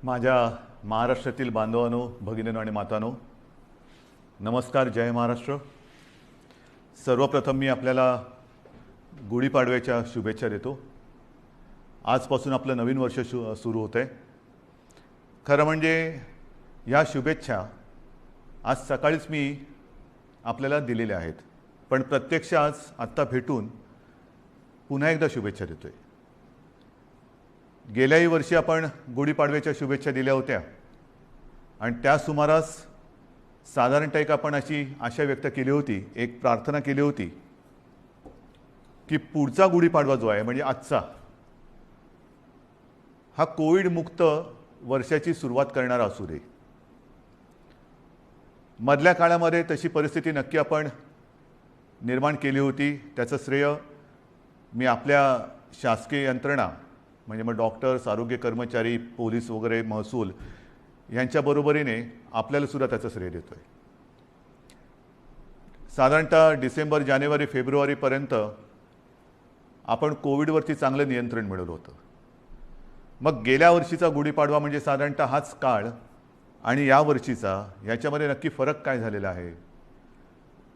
माझ्या महाराष्ट्रातील बांधवांनो, भगिनींनो आणि मातांनो, नमस्कार. जय महाराष्ट्र. सर्वप्रथम मी आपल्याला गुढीपाडव्याच्या शुभेच्छा देतो. आजपासून आपलं नवीन वर्ष सुरू होतं आहे. खरं म्हणजे या शुभेच्छा आज सकाळीच मी आपल्याला दिलेल्या आहेत, पण प्रत्यक्ष आज आत्ता भेटून पुन्हा एकदा शुभेच्छा देतो आहे. गेल्याही वर्षी आपण गुढीपाडव्याच्या शुभेच्छा दिल्या होत्या आणि त्या सुमारास साधारणतः एक आपण अशी आशा व्यक्त केली होती, एक प्रार्थना केली होती की पुढचा गुढीपाडवा जो आहे म्हणजे आजचा, हा कोविड मुक्त वर्षाची सुरुवात करणारा असू दे. मधल्या काळामध्ये तशी परिस्थिती नक्की आपण निर्माण केली होती. त्याचं श्रेय मी आपल्या शासकीय यंत्रणा म्हणजे मग डॉक्टर्स, आरोग्य कर्मचारी, पोलीस वगैरे, महसूल यांच्या बरोबरीने आपल्याला सुद्धा त्याचं श्रेय देतोय. साधारणतः डिसेंबर, जानेवारी, फेब्रुवारीपर्यंत आपण कोविडवरती चांगलं नियंत्रण मिळवलं होतं. मग गेल्या वर्षीचा गुढीपाडवा म्हणजे साधारणतः हाच काळ आणि या वर्षीचा याच्यामध्ये नक्की फरक काय झालेला आहे?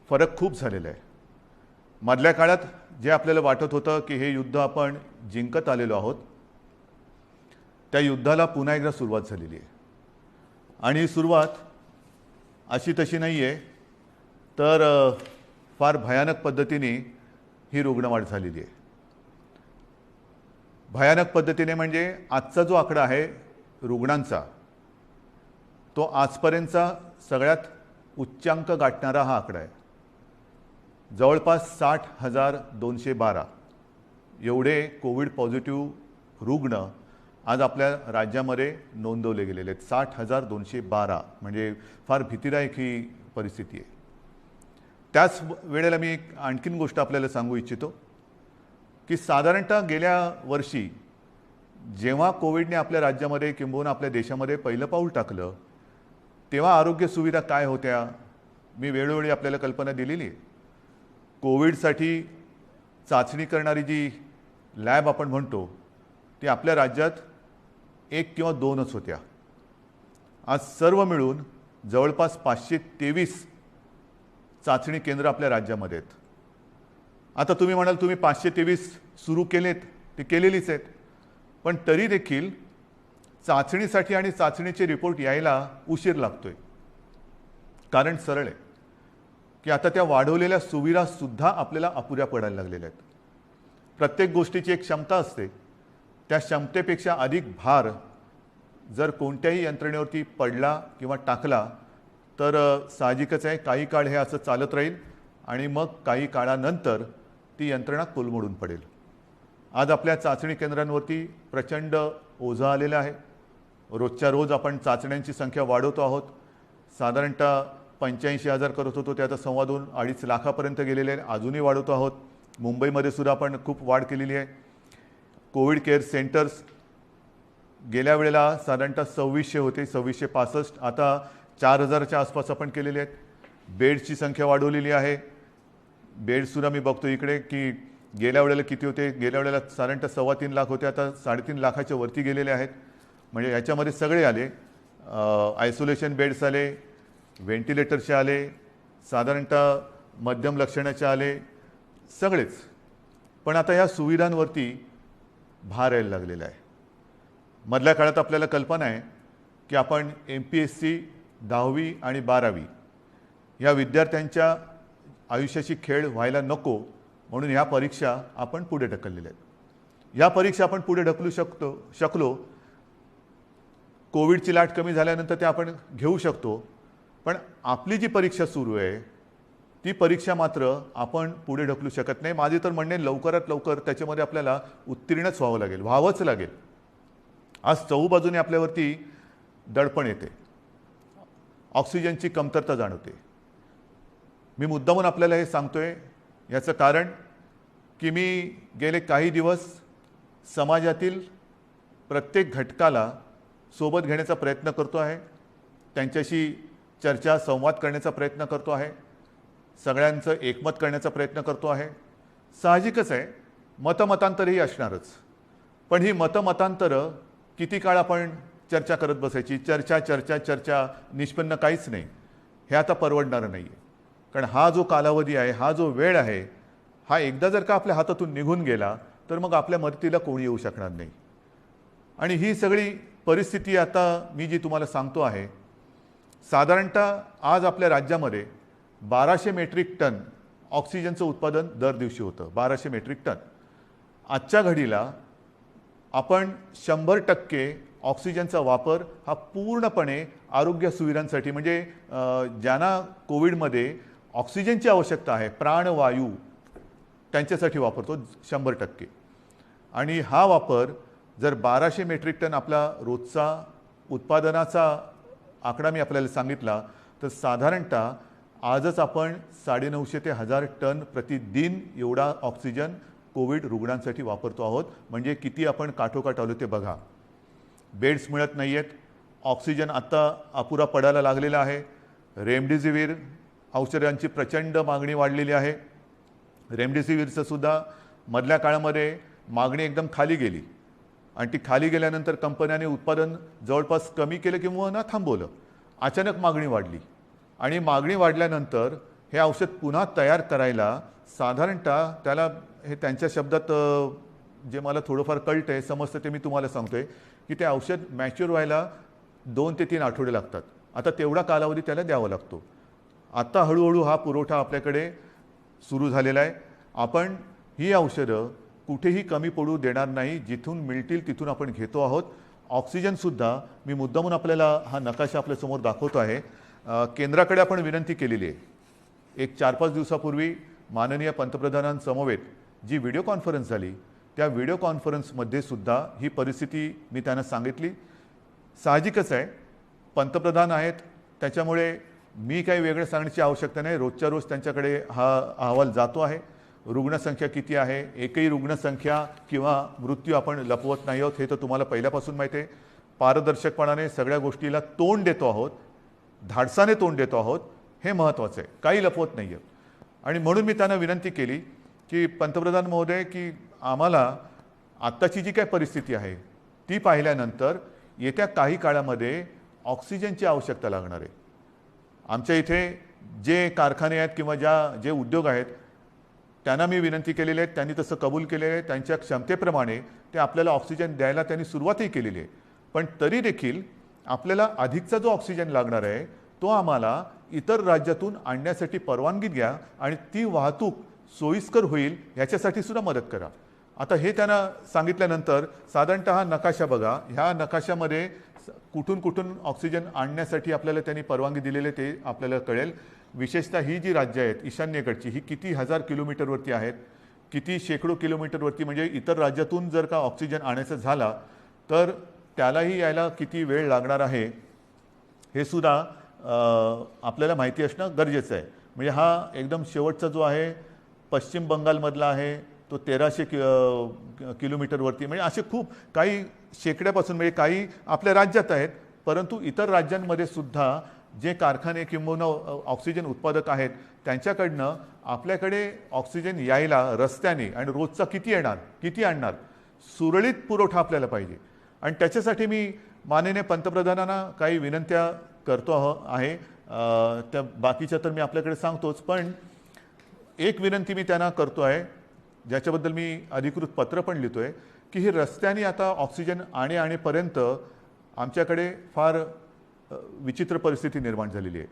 फरक खूप झालेला आहे. मधल्या काळात जे आपल्याला वाटत होतं की हे युद्ध आपण जिंकत आलेलो आहोत, त्या युद्धाला पुन्हा एकदा सुरुवात झालेली आहे. आणि ही सुरुवात अशी तशी नाही आहे, तर फार भयानक पद्धतीने ही रुग्णवाढ झालेली आहे. भयानक पद्धतीने म्हणजे आजचा जो आकडा आहे रुग्णांचा, तो आजपर्यंतचा सगळ्यात उच्चांक गाठणारा हा आकडा आहे. जवळपास 60,212 एवढे कोविड पॉझिटिव्ह रुग्ण आज आपल्या राज्यामध्ये नोंदवले गेलेले आहेत. 60,212 म्हणजे फार भीतीदायक ही परिस्थिती आहे. त्याच वेळेला मी एक आणखीन गोष्ट आपल्याला सांगू इच्छितो की साधारणतः गेल्या वर्षी जेव्हा कोविडने आपल्या राज्यामध्ये किंबहुना आपल्या देशामध्ये पहिलं पाऊल टाकलं, तेव्हा आरोग्य सुविधा काय होत्या मी वेळोवेळी आपल्याला कल्पना दिलेली आहे. कोविडसाठी चाचणी करणारी जी लॅब आपण म्हणतो ती आपल्या राज्यात 1 किंवा 2च होत्या. आज सर्व मिळून जवळपास 523 चाचणी केंद्र आपल्या राज्यामध्ये आहेत. आता तुम्ही म्हणाल तुम्ही 523 सुरू केलेत, ते केलेलीच आहेत, पण तरी देखील चाचणीसाठी आणि चाचणीचे रिपोर्ट यायला उशीर लागतोय. कारण सरळ आहे की आता त्या वाढवलेल्या सुविधासुद्धा आपल्याला अपुऱ्या पडायला लागलेल्या आहेत. प्रत्येक गोष्टीची एक क्षमता असते, त्या क्षमतेपेक्षा अधिक भार जर कोणत्याही यंत्रणेवरती पडला किंवा टाकला तर साहजिकच आहे काही काळ हे असं चालत राहील आणि मग काही काळानंतर ती यंत्रणा कोलमडून पडेल. आज आपल्या चाचणी केंद्रांवरती प्रचंड ओझं आलेलं आहे. रोजच्या रोज आपण चाचण्यांची संख्या वाढवतो आहोत. साधारणतः 85,000 करत होतो, ते आता 2.25 लाखापर्यंत गेलेले आहे. अजूनही वाढवतो आहोत. मुंबईमध्ये सुद्धा आपण खूप वाढ केलेली आहे. कोविड केअर सेंटर्स गेल्या वेळेला साधारणतः 2600 होते, 2665, आता 4000च्या आसपास आपण केलेले आहेत. बेड्सची संख्या वाढवलेली आहे. बेड्ससुद्धा मी बघतो इकडे की गेल्या वेळेला किती होते, गेल्या वेळेला साधारणतः 3.25 लाख होते, आता 3.5 लाखाच्या वरती गेलेले आहेत. म्हणजे याच्यामध्ये सगळे आले, आयसोलेशन बेड्स आले, व्हेंटिलेटरचे आले, साधारणतः मध्यम लक्षणाचे आले, सगळेच. पण आता या सुविधांवरती भार यायला लागलेला आहे. मधल्या काळात आपल्याला कल्पना आहे की आपण MPSC 10वी आणि 12वी या विद्यार्थ्यांच्या आयुष्याची खेळ व्हायला नको म्हणून ह्या परीक्षा आपण पुढे ढकललेल्या आहेत. या परीक्षा आपण पुढे ढकलू शकलो. कोविडची लाट कमी झाल्यानंतर ते आपण घेऊ शकतो, पण आपली जी परीक्षा सुरू आहे ती परीक्षा मात्र आपण पुढे ढकलू शकत नाही. माझे तर म्हणणे लवकरात लवकर त्याच्यामध्ये आपल्याला उत्तीर्णच व्हावंच लागेल. आज चहूबाजूने आपल्यावरती दडपण येते, ऑक्सिजनची कमतरता जाणवते. मी मुद्दामून आपल्याला हे सांगतोय याचं कारण की मी गेले काही दिवस समाजातील प्रत्येक घटकाला सोबत घेण्याचा प्रयत्न करतो आहे, त्यांच्याशी चर्चा संवाद करण्याचा प्रयत्न करतो आहे, सगळ्यांचं एकमत करण्याचा प्रयत्न करतो आहे. साहजिकच आहे मतमतांतरही असणारच, पण ही मतमतांतरं किती काळ आपण चर्चा करत बसायची, चर्चा चर्चा चर्चा, निष्पन्न काहीच नाही. हे आता परवडणारं नाही आहे. कारण हा जो कालावधी आहे, हा जो वेळ आहे, हा एकदा जर का आपल्या हातातून निघून गेला तर मग आपल्या मदतीला कोणी येऊ शकणार नाही. आणि ही सगळी परिस्थिती आता मी जी तुम्हाला सांगतो आहे, साधारणतः आज आपल्या राज्यामध्ये 1200 मेट्रिक टन ऑक्सिजनचं उत्पादन दर दिवशी होतं. 1200 मेट्रिक टन. आजच्या घडीला आपण 100% ऑक्सिजनचा वापर हा पूर्णपणे आरोग्य सुविधांसाठी, म्हणजे ज्यांना कोविडमध्ये ऑक्सिजनची आवश्यकता आहे, प्राणवायू, त्यांच्यासाठी वापरतो 100%. आणि हा वापर जर 1200 मेट्रिक टन आपला रोजचा उत्पादनाचा आकडा मी आपल्याला सांगितला, तर साधारणतः आजच आपण 950 ते 1000 टन प्रतिदिन एवढा ऑक्सिजन कोविड रुग्णांसाठी वापरतो आहोत. म्हणजे किती आपण काठोकाठ आलो ते बघा. बेड्स मिळत नाही आहेत, ऑक्सिजन आत्ता अपुरा पडायला लागलेला आहे. रेमडेसिवीर औषधांची प्रचंड मागणी वाढलेली आहे. रेमडेसिवीरचं सुद्धा मधल्या काळामध्ये मागणी एकदम खाली गेली आणि ती खाली गेल्यानंतर कंपन्यांनी उत्पादन जवळपास कमी केलं किंवा ना थांबवलं. अचानक मागणी वाढली आणि मागणी वाढल्यानंतर हे औषध पुन्हा तयार करायला साधारणतः त्याला, हे त्यांच्या शब्दात जे मला थोडंफार कळतं आहे, समजतं ते मी तुम्हाला सांगतोय, की ते औषध मॅच्युअर व्हायला 2 ते 3 आठवडे लागतात. आता तेवढा कालावधी त्याला द्यावा लागतो. आता हळूहळू हा पुरवठा आपल्याकडे सुरू झालेला आहे. आपण ही औषधं कुठेही कमी पडू देणार नाही. जिथून मिळतील तिथून आपण घेतो आहोत. ऑक्सिजनसुद्धा मी मुद्दामून आपल्याला हा नकाशा आपल्यासमोर दाखवतो आहे. केंद्राकडे आपण विनंती केलेली आहे. एक 4-5 दिवसापूर्वी माननीय पंतप्रधानांसमवेत जी व्हिडिओ कॉन्फरन्स झाली, त्या व्हिडिओ कॉन्फरन्समध्ये सुद्धा ही परिस्थिती मी त्यांना सांगितली. साहजिकच आहे, पंतप्रधान आहेत, त्याच्यामुळे मी काही वेगळं सांगण्याची आवश्यकता नाही. रोजच्या रोज त्यांच्याकडे हा अहवाल जातो आहे. रुग्णसंख्या किती आहे, एकही रुग्णसंख्या किंवा मृत्यू आपण लपवत नाही आहोत, हे तर तुम्हाला पहिल्यापासून माहिती आहे. पारदर्शकपणाने सगळ्या गोष्टीला तोंड देतो आहोत, धाडसाने तोंड देतो आहोत, हे महत्त्वाचं आहे. काही लपवत नाही आहे. आणि म्हणून मी त्यांना विनंती केली की पंतप्रधान महोदय, की आम्हाला आत्ताची जी काय परिस्थिती आहे ती पाहिल्यानंतर येत्या काही काळामध्ये ऑक्सिजनची आवश्यकता लागणार आहे. आमच्या इथे जे कारखाने आहेत किंवा जे उद्योग आहेत त्यांना मी विनंती केलेली आहे, त्यांनी तसं कबूल केलेलं आहे. त्यांच्या क्षमतेप्रमाणे ते आपल्याला ऑक्सिजन द्यायला त्यांनी सुरुवातही केलेली आहे. पण तरी देखील आपल्याला अधिकचा जो ऑक्सिजन लागणार आहे तो आम्हाला इतर राज्यातून आणण्यासाठी परवानगी द्या आणि ती वाहतूक सोयीस्कर होईल याच्यासाठी सुद्धा मदत करा. आता हे त्यांना सांगितल्यानंतर साधारणतः हा नकाशा बघा. ह्या नकाशामध्ये कुठून कुठून ऑक्सिजन आणण्यासाठी आपल्याला त्यांनी परवानगी दिलेले ते आपल्याला कळेल. विशेषतः ही जी राज्य आहेत ईशान्येकडची, ही किती 1000 किलोमीटरवरती आहेत, किती शेकडो किलोमीटरवरती. म्हणजे इतर राज्यातून जर का ऑक्सिजन आणायचं झाला तर त्यालाही यायला किती वेळ लागणार आहे हे सुद्धा आपल्याला माहिती असणं गरजेचं आहे. म्हणजे हा एकदम शेवटचा जो आहे पश्चिम बंगालमधला आहे तो 1300 किलोमीटरवरती. म्हणजे असे खूप काही शेकड्यापासून, म्हणजे काही आपल्या राज्यात आहेत, परंतु इतर राज्यांमध्ये सुद्धा जे कारखाने किंवा ऑक्सिजन उत्पादक आहेत त्यांच्याकडनं आपल्याकडे ऑक्सिजन यायला रस्त्याने आणि रोजचा किती येणार, किती आणणार, सुरळीत पुरवठा आपल्याला पाहिजे. आणि त्याच्यासाठी मी माननीय पंतप्रधानांना काही विनंत्या करतो आहे. त्या बाकीच्या तर मी आपल्याकडे सांगतोच, पण एक विनंती मी त्यांना करतो आहे, ज्याच्याबद्दल मी अधिकृत पत्र पण लिहितो आहे, की ही रस्त्याने आता ऑक्सिजन आणेपर्यंत आमच्याकडे फार विचित्र परिस्थिती निर्माण झालेली आहे.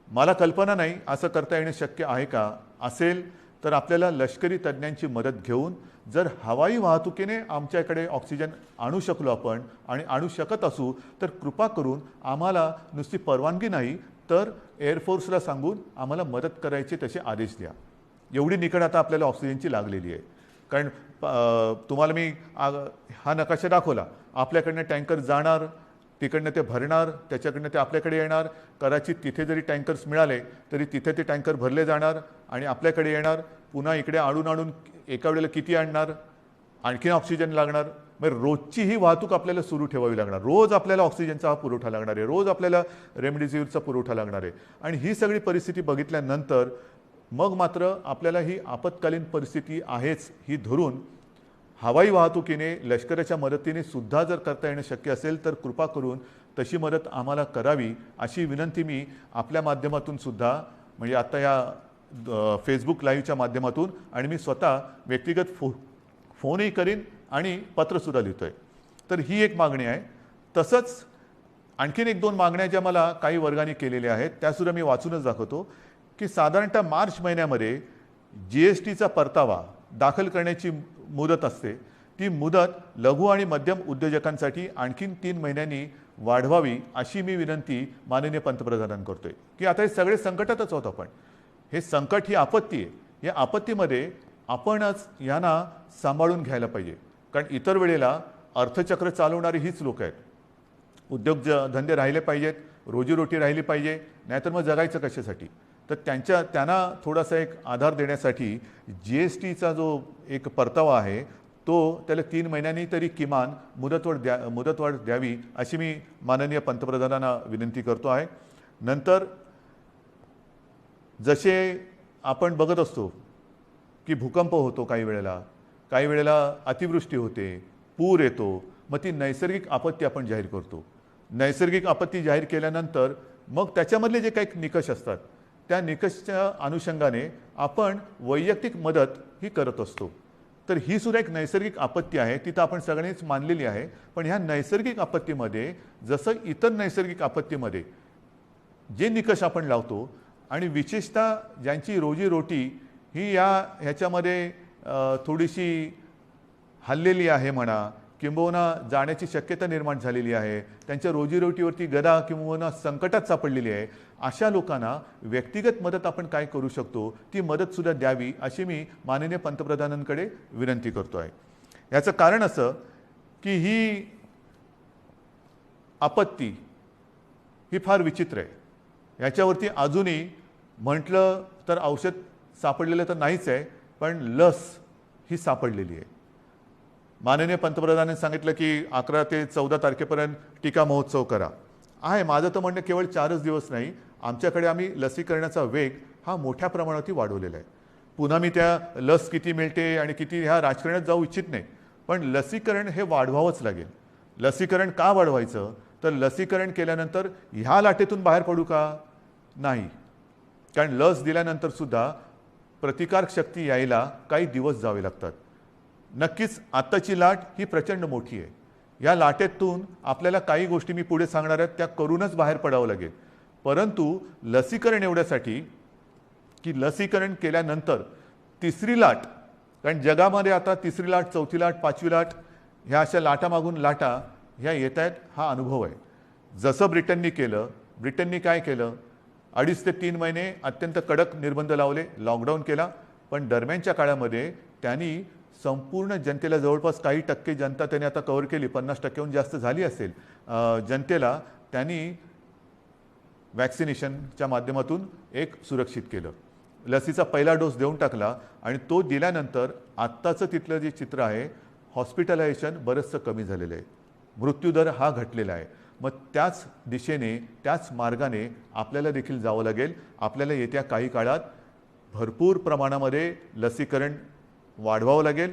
मला कल्पना नाही असं करता येणं शक्य आहे का. असेल तर आपल्याला लष्करी तज्ज्ञांची मदत घेऊन जर हवाई वाहतुकीने आमच्याकडे ऑक्सिजन आणू शकलो आपण आणि आणू शकत असू तर कृपा करून आम्हाला नुसती परवानगी नाही तर एअरफोर्सला सांगून आम्हाला मदत करायचे तसे आदेश द्या. एवढी निकड आता आपल्याला ऑक्सिजनची लागलेली आहे. कारण तुम्हाला मी हा नकाशा दाखवला. आपल्याकडनं टँकर जाणार, तिकडनं ते भरणार, त्याच्याकडनं ते आपल्याकडे येणार. कदाचित तिथे जरी टँकर्स मिळाले तरी तिथे ते टँकर भरले जाणार आणि आपल्याकडे येणार. पुन्हा इकडे आणून एका वेळेला किती आणणार, आणखीन ऑक्सिजन लागणार. मग रोजची ही वाहतूक आपल्याला सुरू ठेवावी लागणार. रोज आपल्याला ऑक्सिजनचा हा पुरवठा लागणार आहे, रोज आपल्याला रेमडेसिवीरचा पुरवठा लागणार आहे. आणि ही सगळी परिस्थिती बघितल्यानंतर मग मात्र आपल्याला ही आपत्कालीन परिस्थिती आहेच ही धरून हवाई वाहतुकीने लष्कराच्या मदतीने सुद्धा जर करता येणं शक्य असेल तर कृपा करून तशी मदत आम्हाला करावी अशी विनंती मी आपल्या माध्यमातून सुद्धा म्हणजे आता या फेसबुक लाईव्हच्या माध्यमातून आणि मी स्वतः व्यक्तिगत फोनही करीन आणि पत्रसुद्धा लिहितोय. तर ही एक मागणी आहे. तसंच आणखीन एक दोन मागण्या ज्या मला काही वर्गाने केलेल्या आहेत त्यासुद्धा मी वाचूनच दाखवतो की साधारणतः मार्च महिन्यामध्ये GSTचा परतावा दाखल करण्याची मुदत असते. ती मुदत लघु आणि मध्यम उद्योजकांसाठी आणखीन 3 महिन्यांनी वाढवावी अशी मी विनंती माननीय पंतप्रधानांना करतोय की आता हे सगळे संकटातच आहोत आपण. हे संकट ही आपत्ती आहे. या आपत्तीमध्ये आपणच यांना सांभाळून घ्यायला पाहिजे. कारण इतर वेळेला अर्थचक्र चालवणारी हीच लोक आहेत. उद्योगधंदे राहिले पाहिजेत, रोजीरोटी राहिली पाहिजे, नाहीतर मग जगायचं कशासाठी. तर त्यांना थोडासा एक आधार देण्यासाठी GSTचा जो एक परतावा आहे तो त्याला 3 महिन्यांनी तरी किमान मुदतवाढ द्यावी अशी मी माननीय पंतप्रधानांना विनंती करतो आहे. नंतर जसे आपण बघत असतो की भूकंप होतो, काही वेळेला अतिवृष्टी होते, पूर येतो, मग ती नैसर्गिक आपत्ती आपण जाहीर करतो. नैसर्गिक आपत्ती जाहीर केल्यानंतर मग त्याच्यामधले जे काही निकष असतात त्या निकषच्या अनुषंगाने आपण वैयक्तिक मदत ही करत असतो. तर ही सुद्धा एक नैसर्गिक आपत्ती आहे, ती तर आपण सगळ्यांनीच मानलेली आहे. पण ह्या नैसर्गिक आपत्तीमध्ये जसं इतर नैसर्गिक आपत्तीमध्ये जे निकष आपण लावतो आणि विशेषतः ज्यांची रोजीरोटी ही ह्याच्यामध्ये थोडीशी हल्लेली आहे म्हणा किंबहुना जाण्याची शक्यता निर्माण झालेली आहे, त्यांच्या रोजीरोटीवरती गदा किंबहुना संकटात सापडलेली आहे, अशा लोकांना व्यक्तिगत मदत आपण काय करू शकतो ती मदतसुद्धा द्यावी अशी मी माननीय पंतप्रधानांकडे विनंती करतो आहे. याचं कारण असं की ही आपत्ती ही फार विचित्र आहे. याच्यावरती अजूनही म्हटलं तर औषध सापडलेलं तर नाहीच आहे, पण लस ही सापडलेली आहे. माननीय पंतप्रधानांनी सांगितलं की 11 ते 14 तारखेपर्यंत टीका महोत्सव करा. आहे माझं तर म्हणणं केवळ 4च दिवस नाही, आमच्याकडे आम्ही लसीकरणाचा वेग हा मोठ्या प्रमाणावरती वाढवलेला आहे. पुन्हा मी त्या लस किती मिळते आणि किती ह्या राजकारणात जाऊ इच्छित नाही, पण लसीकरण हे वाढवावंच लागेल. लसीकरण का वाढवायचं तर लसीकरण केल्यानंतर ह्या लाटेतून बाहेर पडू का नाही. कारण लस दिल्यानंतर सुद्धा प्रतिकारक शक्ती यायला काही दिवस जावे लागतात. नक्कीच आत्ताची लाट ही प्रचंड मोठी आहे. या लाटेतून आपल्याला काही गोष्टी मी पुढे सांगणार आहेत त्या करूनच बाहेर पडावं लागेल. परंतु लसीकरण एवढ्यासाठी की लसीकरण केल्यानंतर तिसरी लाट, कारण जगामध्ये आता तिसरी लाट, चौथी लाट, पाचवी लाट ह्या अशा लाटामागून लाटा ह्या येत आहेत, हा अनुभव आहे. जसं ब्रिटननी काय केलं 2.5 ते 3 महिने अत्यंत कडक निर्बंध लावले, लॉकडाऊन केला. पण दरम्यानच्या काळामध्ये त्यांनी संपूर्ण जनतेला जवळपास काही टक्के जनता त्यांनी आता कव्हर केली, 50%हून जास्त झाली असेल जनतेला त्यांनी वॅक्सिनेशनच्या माध्यमातून एक सुरक्षित केलं. लसीचा पहिला डोस देऊन टाकला आणि तो दिल्यानंतर आत्ताचं तिथलं जे चित्र आहे हॉस्पिटलायझेशन बरंचसं कमी झालेलं आहे, मृत्यूदर हा घटलेला आहे. मग त्याच दिशेने त्याच मार्गाने आपल्याला देखील जावं लागेल. आपल्याला येत्या काही काळात भरपूर प्रमाणामध्ये लसीकरण वाढवावं लागेल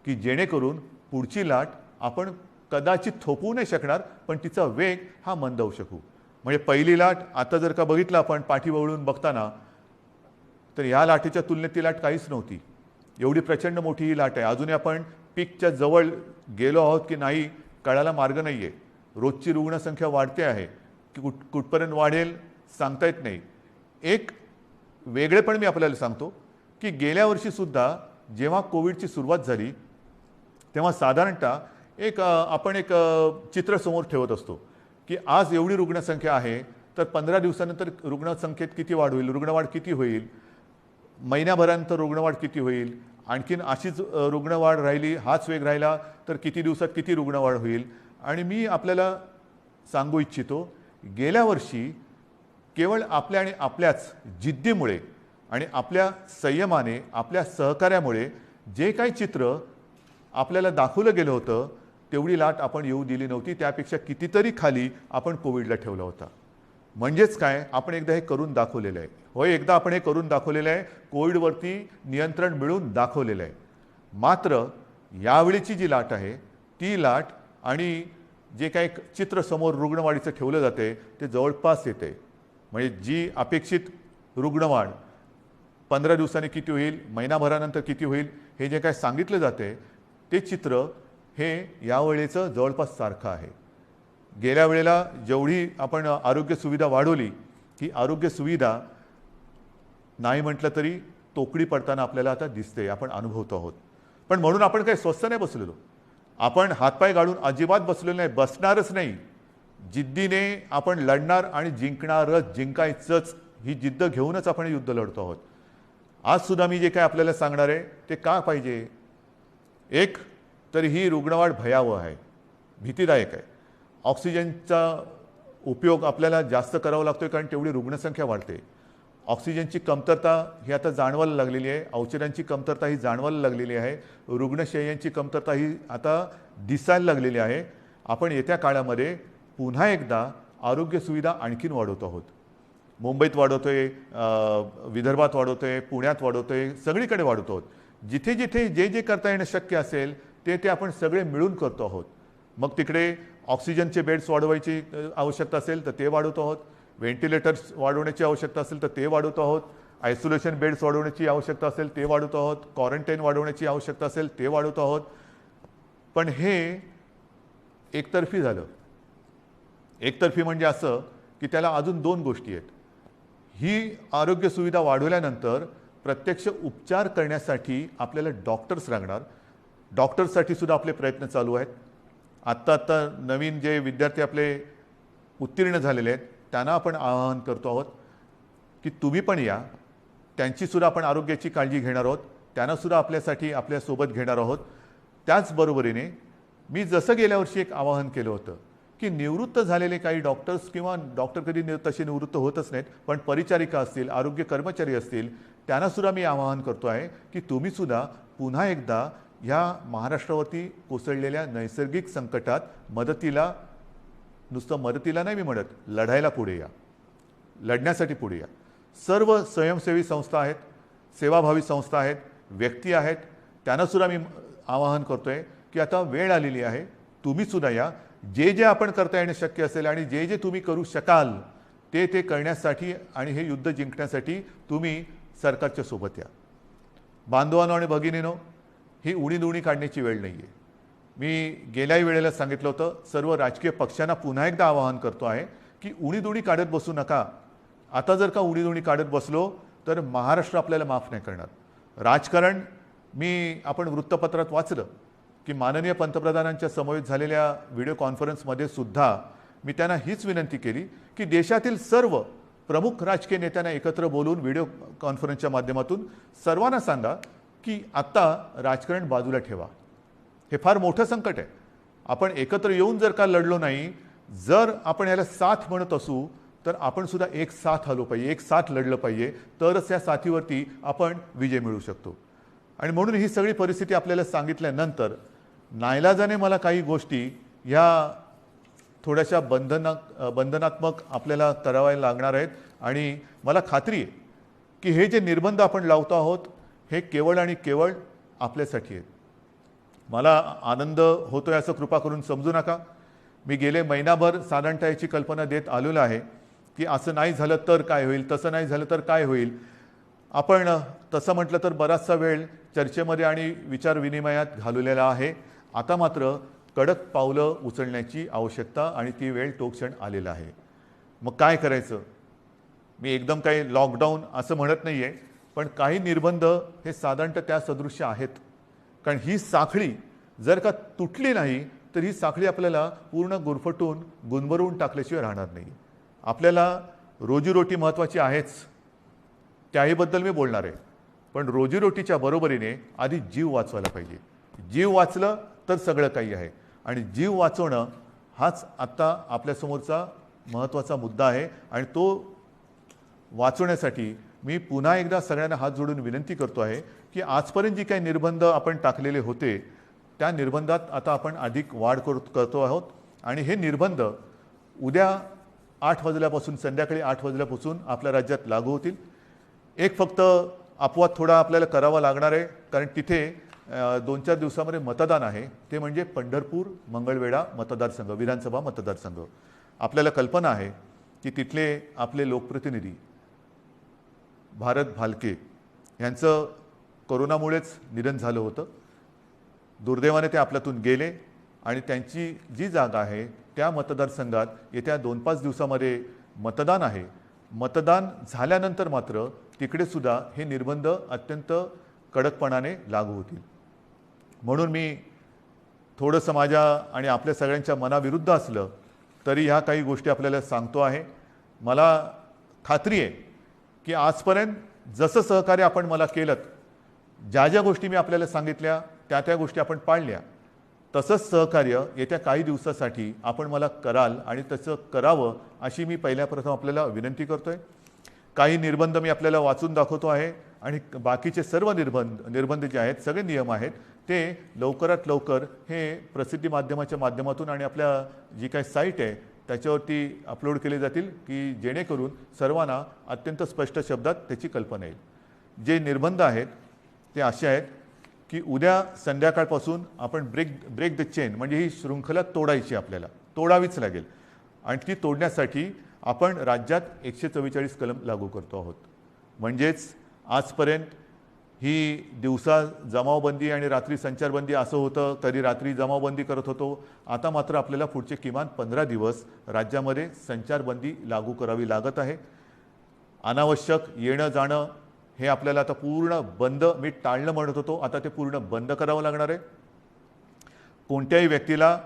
की जेणेकरून पुढची लाट आपण कदाचित थोपवू नाही शकणार, पण तिचा वेग हा मंदावू शकू. म्हणजे पहिली लाट आता जर का बघितलं आपण पाठीवळून बघताना तर ह्या लाटेच्या तुलनेत ती लाट काहीच नव्हती. एवढी प्रचंड मोठी ही लाट आहे. अजूनही आपण पीकच्या जवळ गेलो आहोत की नाही कळायला मार्ग नाही आहे. रोजची रुग्णसंख्या वाढते आहे की कुठपर्यंत वाढेल सांगता येत नाही. एक वेगळेपण मी आपल्याला सांगतो की गेल्या वर्षीसुद्धा जेव्हा कोविडची सुरुवात झाली तेव्हा साधारणतः आपण एक चित्र समोर ठेवत असतो की आज एवढी रुग्णसंख्या आहे तर 15 दिवसानंतर रुग्णसंख्येत किती वाढ होईल, रुग्णवाढ किती होईल, महिन्याभरानंतर रुग्णवाढ किती होईल, आणखीन अशीच रुग्णवाढ राहिली, हाच वेग राहिला तर किती दिवसात किती रुग्णवाढ होईल. आणि मी आपल्याला सांगू इच्छितो गेल्या वर्षी केवळ आपल्या आणि आपल्याच जिद्दीमुळे आणि आपल्या संयमाने, आपल्या सहकार्यामुळे जे काही चित्र आपल्याला दाखवलं गेलं होतं तेवढी लाट आपण येऊ दिली नव्हती. त्यापेक्षा कितीतरी खाली आपण कोविडला ठेवला होता. म्हणजेच काय, आपण एकदा हे करून दाखवलेलं आहे. होय, एकदा आपण हे करून दाखवलेलं आहे, कोविडवरती नियंत्रण मिळवून दाखवलेलं आहे. मात्र यावेळीची जी लाट आहे ती लाट आणि जे काही चित्र समोर रुग्णवाढीचं ठेवलं जाते ते जवळपास येते. म्हणजे जी अपेक्षित रुग्णवाढ 15 दिवसांनी किती होईल, महिनाभरानंतर किती होईल, हे जे काय सांगितलं जाते ते चित्र हे यावेळेचं जवळपास सारखं आहे. गेल्या वेळेला जेवढी आपण आरोग्य सुविधा वाढवली की आरोग्य सुविधा नाही म्हटलं तरी तोकडी पडताना आपल्याला आता दिसते, आपण अनुभवतो आहोत. पण म्हणून आपण काही स्वस्थ नाही बसलेलो, आपण हातपाय गाळून अजिबात बसलेलो नाही, बसणारच नाही. जिद्दीने आपण लढणार आणि जिंकणारच, जिंकायचंच ही जिद्द घेऊनच आपण युद्ध लढतो आहोत. आज सुद्धा मी जे काय आपल्याला सांगणार आहे ते का पाहिजे. एक तर ही रुग्णवाढ भयावह आहे, भीतीदायक आहे. ऑक्सिजनचा उपयोग आपल्याला जास्त करावा लागतोय कारण तेवढी रुग्णसंख्या वाढते. ऑक्सिजनची कमतरता ही आता जाणवायला लागलेली आहे, औषधांची कमतरता ही जाणवायला लागलेली आहे, रुग्णशय्यांची कमतरता ही आता दिसायला लागलेली आहे. आपण येत्या काळामध्ये पुन्हा एकदा आरोग्य सुविधा आणखीन वाढवतो आहोत. मुंबईत वाढवतोय, विदर्भात वाढवतोय, पुण्यात वाढवतोय, सगळीकडे वाढवतो आहोत. जिथे जिथे जे जे करता येणं शक्य असेल ते ते आपण सगळे मिळून करतो आहोत. मग तिकडे ऑक्सिजनचे बेड्स वाढवायची आवश्यकता असेल तर ते वाढवतो आहोत, व्हेंटिलेटर्स वाढवण्याची आवश्यकता असेल तर ते वाढवतो आहोत, आयसोलेशन बेड्स वाढवण्याची आवश्यकता असेल ते वाढवतो आहोत, क्वारंटाईन वाढवण्याची आवश्यकता असेल ते वाढवतो आहोत. पण हे एकतर्फी झालं. एकतर्फी म्हणजे असं की त्याला अजून दोन गोष्टी आहेत. ही आरोग्य सुविधा वाढवल्यानंतर प्रत्यक्ष उपचार करण्यासाठी आपल्याला डॉक्टर्स लागणार. डॉक्टर्ससाठी सुद्धा आपले प्रयत्न चालू आहेत. आत्ता नवीन जे विद्यार्थी आपले उत्तीर्ण झालेले आहेत त्यांना आपण आवाहन करतो आहोत की तुम्ही पण या, त्यांचीसुद्धा आपण आरोग्याची काळजी घेणार आहोत, त्यांनासुद्धा आपल्यासाठी आपल्यासोबत घेणार आहोत. त्याचबरोबरीने मी जसं गेल्या वर्षी एक आवाहन केलं होतं की निवृत्त झालेले काही डॉक्टर्स किंवा डॉक्टर कधी तसे निवृत्त होतच नाहीत, पण परिचारिका असतील, आरोग्य कर्मचारी असतील, त्यांनासुद्धा मी आवाहन करतो आहे की तुम्हीसुद्धा पुन्हा एकदा ह्या महाराष्ट्रावरती कोसळलेल्या नैसर्गिक संकटात मदतीला, नुसतं मदतीला नाही मी म्हणत, लढायला पुढे या, लढण्यासाठी पुढे या. सर्व स्वयंसेवी संस्था आहेत, सेवाभावी संस्था आहेत, व्यक्ती आहेत, त्यांनासुद्धा मी आवाहन करतो आहे की आता वेळ आलेली आहे, तुम्हीसुद्धा या. जे जे आपण करता येणं शक्य असेल आणि जे जे तुम्ही करू शकाल ते ते करण्यासाठी आणि हे युद्ध जिंकण्यासाठी तुम्ही सरकारच्या सोबत या. बांधवांनो आणि भगिनीनो, ही उणीधुणी काढण्याची वेळ नाही आहे. मी गेल्याही वेळेला सांगितलं होतं, सर्व राजकीय पक्षांना पुन्हा एकदा आवाहन करतो आहे की उणीधुणी काढत बसू नका. आता जर का उणीधुणी काढत बसलो तर महाराष्ट्र आपल्याला माफ नाही करणार. राजकारण आपण वृत्तपत्रात वाचलं की माननीय पंतप्रधानांच्या समवेत झालेल्या व्हिडिओ कॉन्फरन्समध्ये सुद्धा मी त्यांना हीच विनंती केली की देशातील सर्व प्रमुख राजकीय नेत्यांना एकत्र बोलून व्हिडिओ कॉन्फरन्सच्या माध्यमातून सर्वांना सांगा की आत्ता राजकारण बाजूला ठेवा. हे फार मोठं संकट आहे. आपण एकत्र येऊन जर का लढलो नाही, जर आपण याला साथ म्हणत असू तर आपण सुद्धा एक साथ आलो पाहिजे, एक साथ लढलं पाहिजे, तरच या साथीवरती आपण विजय मिळवू शकतो. आणि म्हणून ही सगळी परिस्थिती आपल्याला सांगितल्यानंतर नाईलाजाने मला काही गोष्टी ह्या थोड्याशा बंधनात्मक आपल्याला कराव्या लागणार आहेत. आणि मला खात्री आहे की हे जे निर्बंध आपण लावतो आहोत हे केवळ आणि केवळ आपल्यासाठी आहेत. मला आनंद होतोय असं कृपा करून समजू नका. मी गेले महिनाभर साधारणतः याची कल्पना देत आलेलो आहे की असं नाही झालं तर काय होईल, तसं नाही झालं तर काय होईल. आपण तसं म्हटलं तर बराचसा वेळ चर्चेमध्ये आणि विचारविनिमयात घालवलेला आहे. आता मात्र कडक पावलं उचलण्याची आवश्यकता आणि ती वेळ तो क्षण आलेला आहे. मग काय करायचं. मी एकदम काही लॉकडाऊन असं म्हणत नाही आहे, पण काही निर्बंध हे साधारणतः त्या सदृश्य आहेत. कारण ही साखळी जर का तुटली नाही तर ही साखळी आपल्याला पूर्ण गुरफटून गुंबरून टाकल्याशिवाय राहणार नाही. आपल्याला रोजीरोटी महत्त्वाची आहेच, त्याहीबद्दल मी बोलणार आहे. पण रोजीरोटीच्या बरोबरीने आधी जीव वाचवायला पाहिजे. जीव वाचलं तर सगळं काही आहे. आणि जीव वाचवणं हाच आत्ता आपल्यासमोरचा महत्त्वाचा मुद्दा आहे. आणि तो वाचवण्यासाठी मी पुन्हा एकदा सगळ्यांना हात जोडून विनंती करतो आहे की आजपर्यंत जी काही निर्बंध आपण टाकलेले होते त्या निर्बंधात आता आपण अधिक वाढ करतो आहोत. आणि हे निर्बंध उद्या 8 वाजल्यापासून, संध्याकाळी 8 वाजल्यापासून आपल्या राज्यात लागू होतील. एक फक्त अपवाद थोडा आपल्याला करावा लागणार आहे, कारण तिथे 2-4 दिवसामध्ये मतदान आहे, ते म्हणजे पंढरपूर मंगळवेढा मतदारसंघ, विधानसभा मतदारसंघ. आपल्याला कल्पना आहे की तिथले आपले लोकप्रतिनिधी भारत भालके यांचं कोरोनामुळेच निधन झालं होतं. दुर्दैवाने ते आपल्यातून गेले आणि त्यांची जी जागा आहे त्या मतदारसंघात येत्या 2-5 दिवसामध्ये मतदान आहे. मतदान झाल्यानंतर मात्र तिकडे सुद्धा हे निर्बंध अत्यंत कडकपणाने लागू होतील. म्हणून मी थोडंसं माझ्या आणि आपल्या सगळ्यांच्या मनाविरुद्ध असलं तरी ह्या काही गोष्टी आपल्याला सांगतो आहे. मला खात्री आहे की आजपर्यंत जसं सहकार्य आपण मला केलं, ज्या ज्या गोष्टी मी आपल्याला सांगितल्या त्या गोष्टी आपण पाळल्या, तसंच सहकार्य येत्या काही दिवसासाठी आपण मला कराल आणि तसं करावं अशी मी पहिल्याप्रथम आपल्याला विनंती करतोय. काही निर्बंध मी आपल्याला वाचून दाखवतो आहे आणि बाकीचे सर्व निर्बंध जे आहेत, सगळे नियम आहेत, ते लवकरात लवकर हे प्रसिद्धी माध्यमाच्या माध्यमातून आणि आपल्या जी काही साईट आहे त्याच्यावरती अपलोड केले जातील की जेणेकरून सर्वांना अत्यंत स्पष्ट शब्दात त्याची कल्पना येईल. जे निर्बंध आहेत ते असे आहेत की उद्या संध्याकाळपासून आपण ब्रेक द चेन म्हणजे ही शृंखला तोडायची, आपल्याला तोडावीच लागेल. आणि ती तोडण्यासाठी आपण राज्यात 144 कलम लागू करतो आहोत. म्हणजेच आजपर्यंत ही दिवसा जमावबंदी आणि रात्री संचारबंदी असं होतं, कधी रात्री जमावबंदी करत होतो. आता मात्र आपल्याला पुढचे किमान 15 दिवस राज्यामध्ये संचारबंदी लागू करावी लागत आहे. अनावश्यक येणं जाणं हे आपल्याला आता पूर्ण बंद, मी टाळणं म्हणत होतो, आता ते पूर्ण बंद करावं लागणार आहे. कोणत्याही व्यक्तीला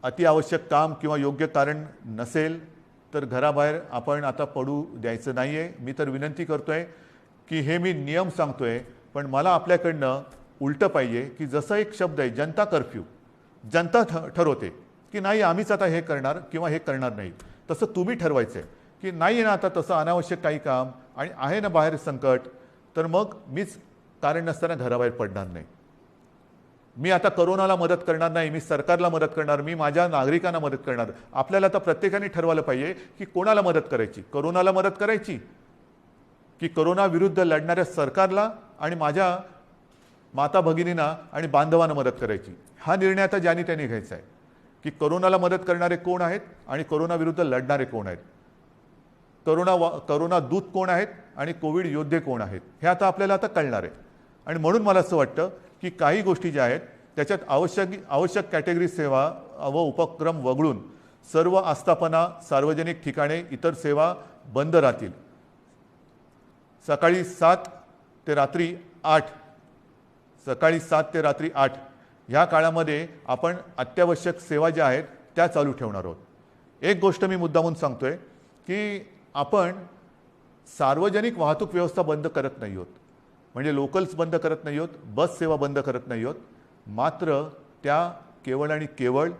अतिआवश्यक काम किंवा योग्य कारण नसेल तर घराबाहेर आपण आता पडू द्यायचं नाही आहे. मी तर विनंती करतोय की हे मी नियम सांगतोय, पण मला आपल्याकडनं उलटं पाहिजे की जसं एक शब्द आहे जनता कर्फ्यू, जनता ठरवते की नाही आम्हीच आता हे करणार किंवा हे करणार नाही, तसं तुम्ही ठरवायचं आहे की नाही आहे ना आता तसं अनावश्यक काही काम आणि आहे ना बाहेर संकट, तर मग मीच कारण नसताना घराबाहेर पडणार नाही. मी आता कोरोनाला मदत करणार नाही, मी सरकारला मदत करणार, मी माझ्या नागरिकांना मदत करणार. आपल्याला आता प्रत्येकाने ठरवायला पाहिजे की कोणाला मदत करायची, कोरोनाला मदत करायची की कोरोना विरुद्ध लढणाऱ्या सरकारला आणि माझ्या माता भगिनींना आणि बांधवांना मदत करायची. हा निर्णय आता ज्यांनी त्यांनी घ्यायचा आहे की कोरोनाला मदत करणारे कोण आहेत आणि कोरोना विरुद्ध लढणारे कोण आहेत, कोरोना दूत कोण आहेत आणि कोविड योद्धे कोण आहेत, हे आता आपल्याला आता कळणार आहे. आणि म्हणून मला असं वाटतं की काही गोष्टी ज्या आहेत त्याच्यात आवश्यक कॅटेगरी सेवा व उपक्रम वगळून सर्व आस्थापना, सार्वजनिक ठिकाणे, इतर सेवा बंद राहतील. सकाळी 7 ते रात्री 8, सकाळी 7 ते रात्री 8 ह्या काळामध्ये आपण अत्यावश्यक सेवा ज्या आहेत त्या चालू ठेवणार आहोत. एक गोष्ट मी मुद्दामून सांगतोय की आपण सार्वजनिक वाहतूक व्यवस्था बंद करत नाही आहोत, म्हणजे लोकल्स बंद करत नाही आहोत, बस सेवा बंद करत नाही आहोत. मात्र त्या केवळ आणि केवळ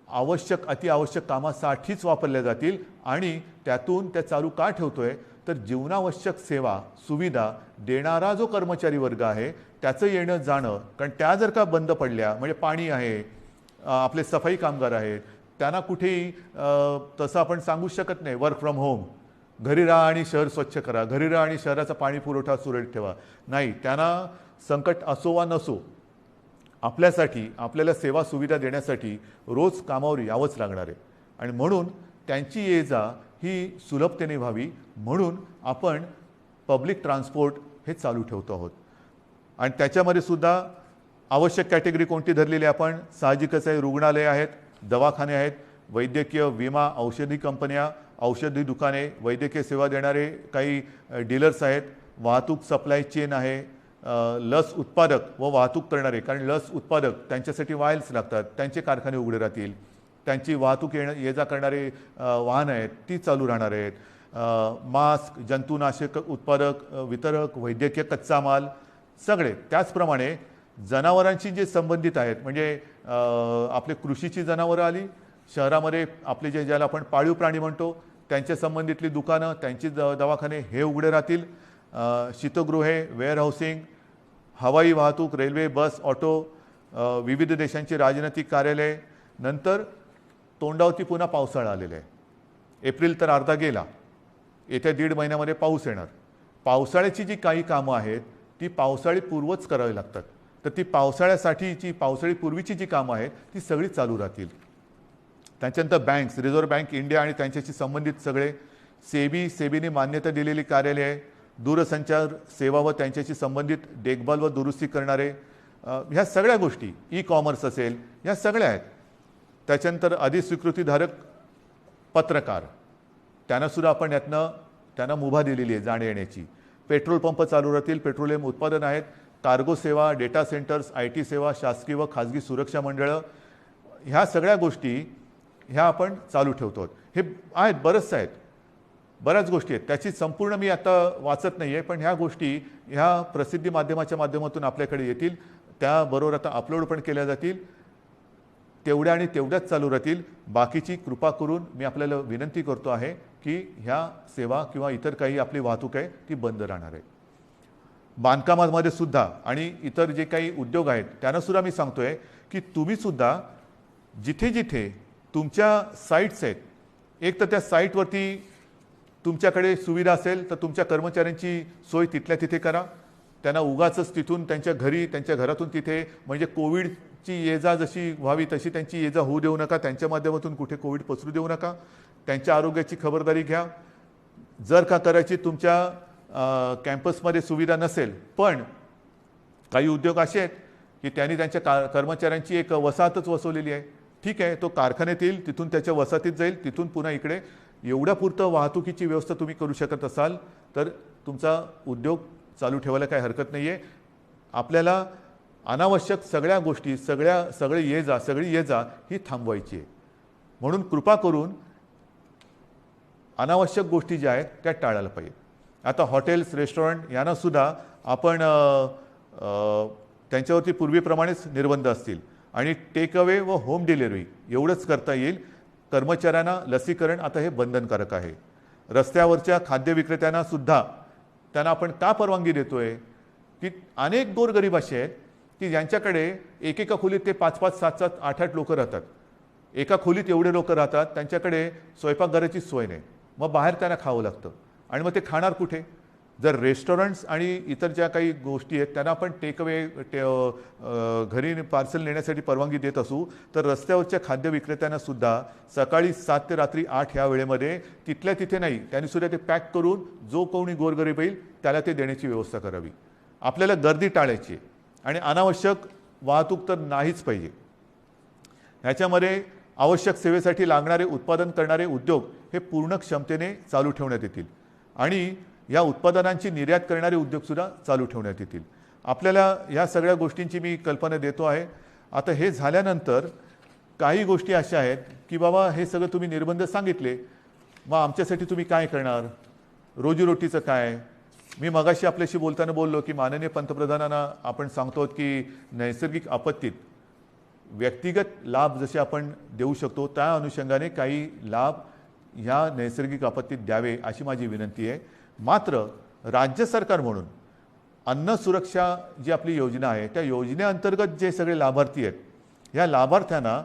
अतिआवश्यक कामासाठीच वापरल्या जातील. आणि त्यातून त्या चालू का ठेवतोय तर जीवनावश्यक सेवा सुविधा देणारा जो कर्मचारी वर्ग आहे त्याचं येणं जाणं, कारण त्या जर का बंद पडल्या म्हणजे पाणी आहे, आपले सफाई कामगार आहेत, त्यांना कुठेही तसं आपण सांगू शकत नाही वर्क फ्रॉम होम, घरी राहा आणि शहर स्वच्छ करा, घरी राहा आणि शहराचा पाणी पुरवठा सुरळीत ठेवा. नाही, त्यांना संकट असो वा नसो आपल्यासाठी, आपल्याला सेवा सुविधा देण्यासाठी रोज कामावर यावंच लागणार आहे. आणि म्हणून त्यांची ये जा ही सुलभतेने व्हावी म्हणून आपण पब्लिक ट्रान्सपोर्ट हे चालू ठेवतो आहोत. आणि त्याच्यामध्ये सुद्धा आवश्यक कॅटेगरी कोणती धरलेली आपण, साहजिकच आहे, रुग्णालय आहेत, दवाखाने आहेत, वैद्यकीय, विमा, औषधी कंपन्या, औषधी दुकाने, वैद्यकीय सेवा देणारे काही डीलर्स आहेत, वाहतूक सप्लाय चेन आहे, लस उत्पादक व वाहतूक करणारे, कारण लस उत्पादक त्यांच्यासाठी वायल्स लागतात, त्यांचे कारखाने उघडे राहतील, त्यांची वाहतूक ये जा करणारे वाहन आहेत ती चालू राहणार आहेत. मास्क, जंतुनाशक उत्पादक, वितरक, वैद्यकीय कच्चा माल सगळे. त्याचप्रमाणे जनावरांशी जे संबंधित आहेत, म्हणजे आपले कृषीची जनावरं आली, शहरामध्ये आपले ज्याला आपण पाळीव प्राणी म्हणतो त्यांच्या संबंधितली दुकानं, त्यांची दवाखाने हे उघडे राहतील. शीतगृहे, वेअरहाऊसिंग, हवाई वाहतूक, रेल्वे, बस, ऑटो, विविध देशांची राजनैतिक कार्यालय. नंतर तोंडावरती पुन्हा पावसाळा आलेला आहे. एप्रिल तर अर्धा गेला, येत्या 1.5 महिन्यामध्ये पाऊस येणार. पावसाळ्याची जी काही कामं आहेत ती पावसाळी पूर्वच करावी लागतात. तर ती पावसाळ्यासाठीची पावसाळीपूर्वीची जी कामं आहेत ती सगळी चालू राहतील. त्याच्यानंतर बँक्स, रिझर्व्ह बँक इंडिया आणि त्यांच्याशी संबंधित सगळे सेबीने मान्यता दिलेली कार्यालये, दूरसंचार सेवा व त्यांच्याशी संबंधित देखभाल व दुरुस्ती करणारे, ह्या सगळ्या गोष्टी, ई कॉमर्स असेल, ह्या सगळ्या आहेत. त्याच्यानंतर अधिस्वीकृतीधारक पत्रकार, त्यांनासुद्धा आपण यातनं त्यांना मुभा दिलेली आहे जाण्या येण्याची. पेट्रोल पंप चालू राहतील, पेट्रोलियम उत्पादन आहेत, कार्गो सेवा, डेटा सेंटर्स, IT सेवा, शासकीय व खाजगी सुरक्षा मंडळं, ह्या सगळ्या गोष्टी ह्या आपण चालू ठेवतो. हे आहेत, बऱ्याच गोष्टी आहेत. त्याची संपूर्ण मी आता वाचत नाही आहे, पण ह्या गोष्टी ह्या प्रसिद्धी माध्यमाच्या माध्यमातून आपल्याकडे येतील, त्याबरोबर आता अपलोड पण केल्या जातील. तेवढ्या आणि तेवढ्याच चालू राहतील. बाकीची कृपा करून मी आपल्याला विनंती करतो आहे की ह्या सेवा किंवा इतर काही आपली वाहतूक आहे ती बंद राहणार आहे. बांधकामामध्ये सुद्धा आणि इतर जे काही उद्योग आहेत त्यांनासुद्धा मी सांगतोय की तुम्हीसुद्धा जिथे जिथे तुमच्या साईट्स आहेत, एक तर त्या साईटवरती तुमच्याकडे सुविधा असेल तर तुमच्या कर्मचाऱ्यांची सोय तिथल्या तिथे करा. त्यांना उगाचच तिथून त्यांच्या घरी, त्यांच्या घरातून तिथे, म्हणजे कोविडची ये जा जशी व्हावी तशी त्यांची ये जा होऊ देऊ नका. त्यांच्या माध्यमातून कुठे कोविड पसरू देऊ नका. त्यांच्या आरोग्याची खबरदारी घ्या. जर का करायची तुमच्या कॅम्पसमध्ये सुविधा नसेल, पण काही उद्योग असे आहेत की त्यांनी त्यांच्या कर्मचाऱ्यांची एक वसाहतच वसवलेली आहे, ठीक आहे, तो कारखान्यात येईल, तिथून त्याच्या वसाहतीत जाईल, तिथून पुन्हा इकडे. एवढ्यापुरतं वाहतुकीची व्यवस्था तुम्ही करू शकत असाल तर तुमचा उद्योग चालू ठेवायला काही हरकत नाही आहे. आपल्याला अनावश्यक सगळ्या गोष्टी, सगळी ये जा ही थांबवायची आहे. म्हणून कृपा करून अनावश्यक गोष्टी ज्या आहेत त्या टाळायला पाहिजे. आता हॉटेल्स, रेस्टॉरंट यांनासुद्धा आपण त्यांच्यावरती पूर्वीप्रमाणेच निर्बंध असतील आणि टेक अवे व होम डिलिव्हरी एवढंच करता येईल. कर्मचाऱ्यांना लसीकरण आता हे बंधनकारक आहे. रस्त्यावरच्या खाद्य विक्रेत्यांना सुद्धा त्यांना आपण का परवानगी देतोय की अनेक गोरगरीब असे आहेत की ज्यांच्याकडे एकेका खोलीत ते 5-5, 7-7, 8-8 लोक राहतात. एका खोलीत एवढे लोक राहतात, त्यांच्याकडे स्वयंपाकघराची सोय नाही, मग बाहेर त्यांना खावं लागतं. आणि मग ते खाणार कुठे? जर रेस्टॉरंट्स आणि इतर ज्या काही गोष्टी आहेत त्यांना आपण टेकअवे घरी पार्सल नेण्यासाठी परवानगी देत असू, तर रस्त्यावरच्या खाद्य विक्रेत्यांना सुद्धा सकाळी 7 ते रात्री 8 ह्या वेळेमध्ये तिथल्या तिथे नाही, त्यांनी सुद्धा ते पॅक करून जो कोणी गोरगरीब येईल त्याला ते देण्याची व्यवस्था करावी. आपल्याला गर्दी टाळायची आणि अनावश्यक वाहतूक तर नाहीच पाहिजे. ह्याच्यामध्ये आवश्यक सेवेसाठी लागणारे उत्पादन करणारे उद्योग हे पूर्ण क्षमतेने चालू ठेवण्यात येतील आणि या उत्पादनांची निर्यात करणारे उद्योगसुद्धा चालू ठेवण्यात येतील. आपल्याला या सगळ्या गोष्टींची मी कल्पना देतो आहे. आता हे झाल्यानंतर काही गोष्टी अशा आहेत की बाबा हे सगळं तुम्ही निर्बंध सांगितले, मग आमच्यासाठी तुम्ही काय करणार? रोजीरोटीचं काय? मी मगाशी आपल्याशी बोलताना बोललो की माननीय पंतप्रधानांना आपण सांगतो की नैसर्गिक आपत्तीत व्यक्तिगत लाभ जसे आपण देऊ शकतो त्या अनुषंगाने काही लाभ ह्या नैसर्गिक आपत्तीत द्यावे अशी माझी विनंती आहे. मात्र राज्य सरकार म्हणून अन्न सुरक्षा जी आपली योजना आहे त्या योजनेअंतर्गत जे सगळे लाभार्थी आहेत, ह्या लाभार्थ्यांना